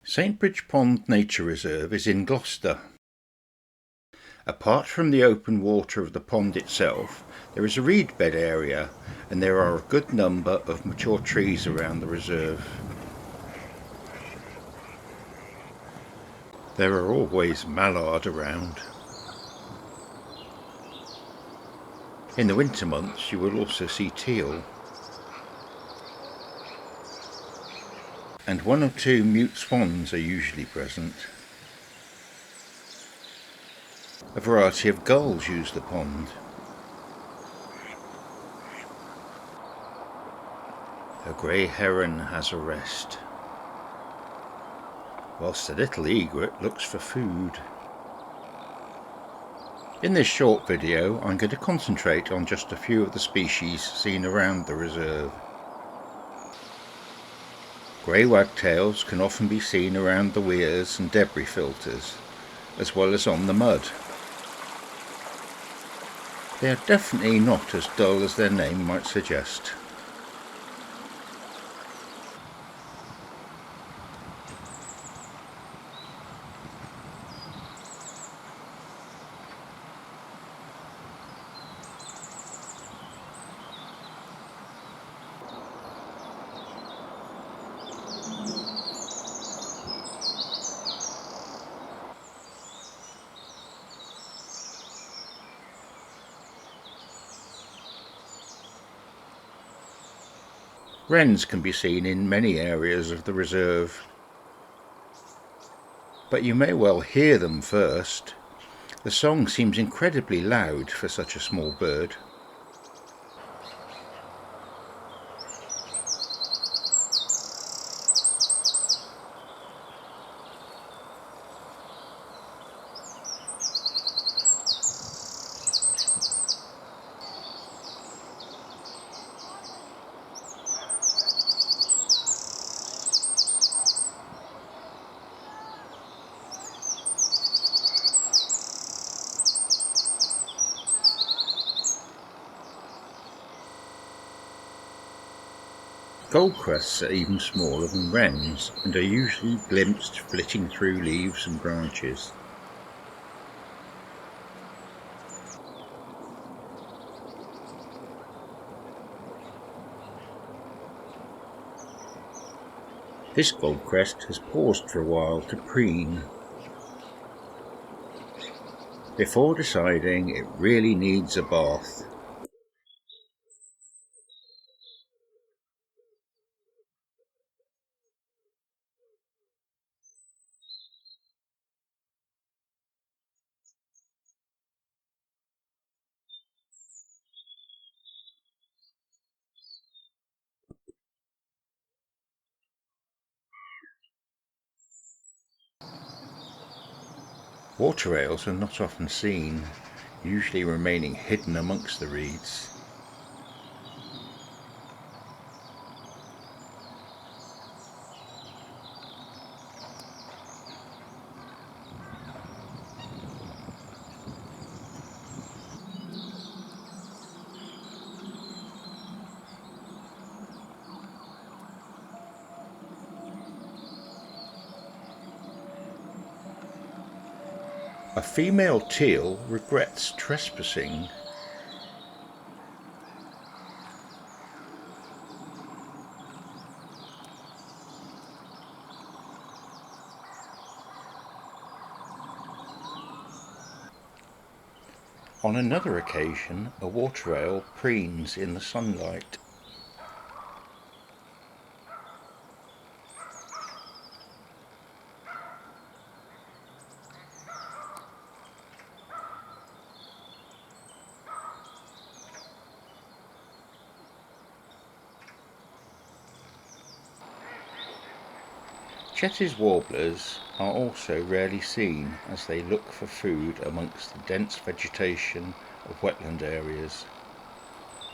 Saintbridge Pond Nature Reserve is in Gloucester. Apart from the open water of the pond itself, there is a reed bed area and there are a good number of mature trees around the reserve. There are always mallard around. In the winter months you will also see teal. And one or two mute swans are usually present. A variety of gulls use the pond. A grey heron has a rest, whilst a little egret looks for food. In this short video I'm going to concentrate on just a few of the species seen around the reserve. Grey wagtails can often be seen around the weirs and debris filters, as well as on the mud. They are definitely not as dull as their name might suggest. Wrens can be seen in many areas of the reserve, but you may well hear them first. The song seems incredibly loud for such a small bird. Goldcrests are even smaller than wrens and are usually glimpsed flitting through leaves and branches. This goldcrest has paused for a while to preen, before deciding it really needs a bath. Water rails are not often seen, usually remaining hidden amongst the reeds. A female teal regrets trespassing. On another occasion, a water rail preens in the sunlight. Cetti's warblers are also rarely seen as they look for food amongst the dense vegetation of wetland areas.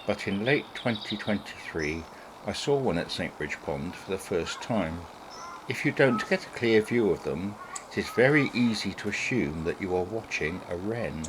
But in late 2023 I saw one at Saintbridge Pond for the first time. If you don't get a clear view of them, it is very easy to assume that you are watching a wren.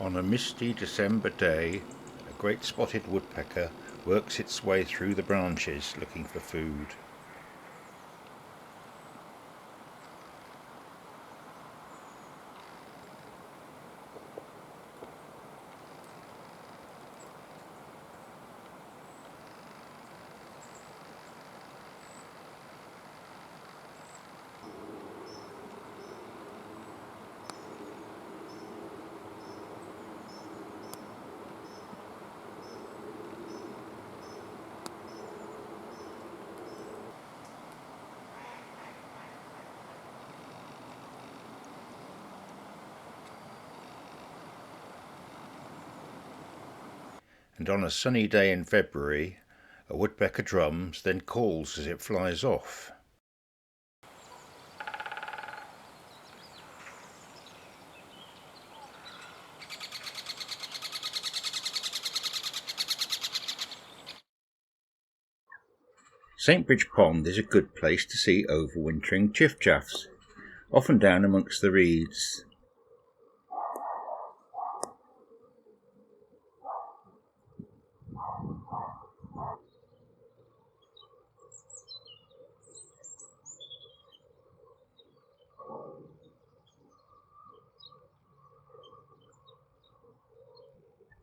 On a misty December day, a great spotted woodpecker works its way through the branches looking for food. And on a sunny day in February, a woodpecker drums, then calls as it flies off. Saintbridge Pond is a good place to see overwintering chiffchaffs, often down amongst the reeds.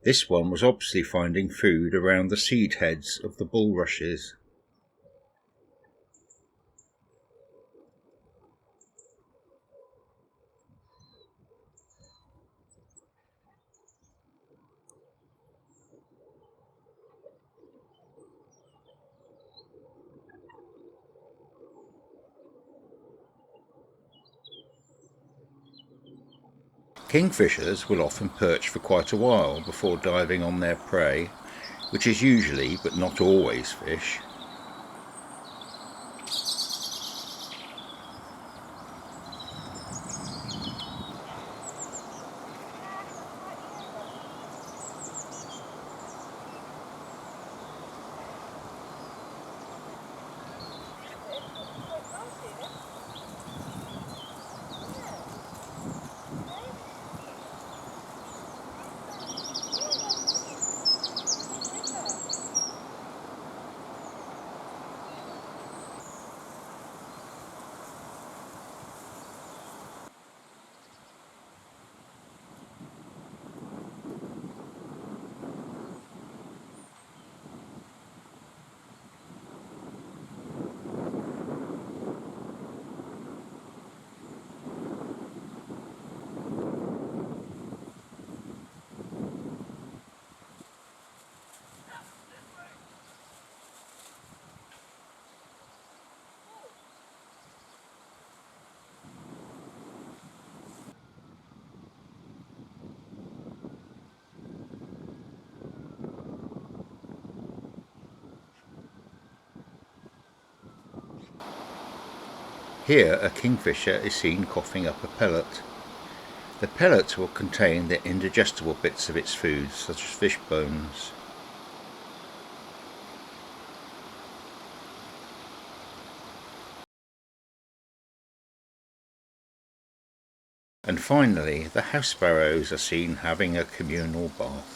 This one was obviously finding food around the seed heads of the bulrushes. Kingfishers will often perch for quite a while before diving on their prey, which is usually, but not always, fish. Here a kingfisher is seen coughing up a pellet. The pellet will contain the indigestible bits of its food, such as fish bones. And finally, the house sparrows are seen having a communal bath.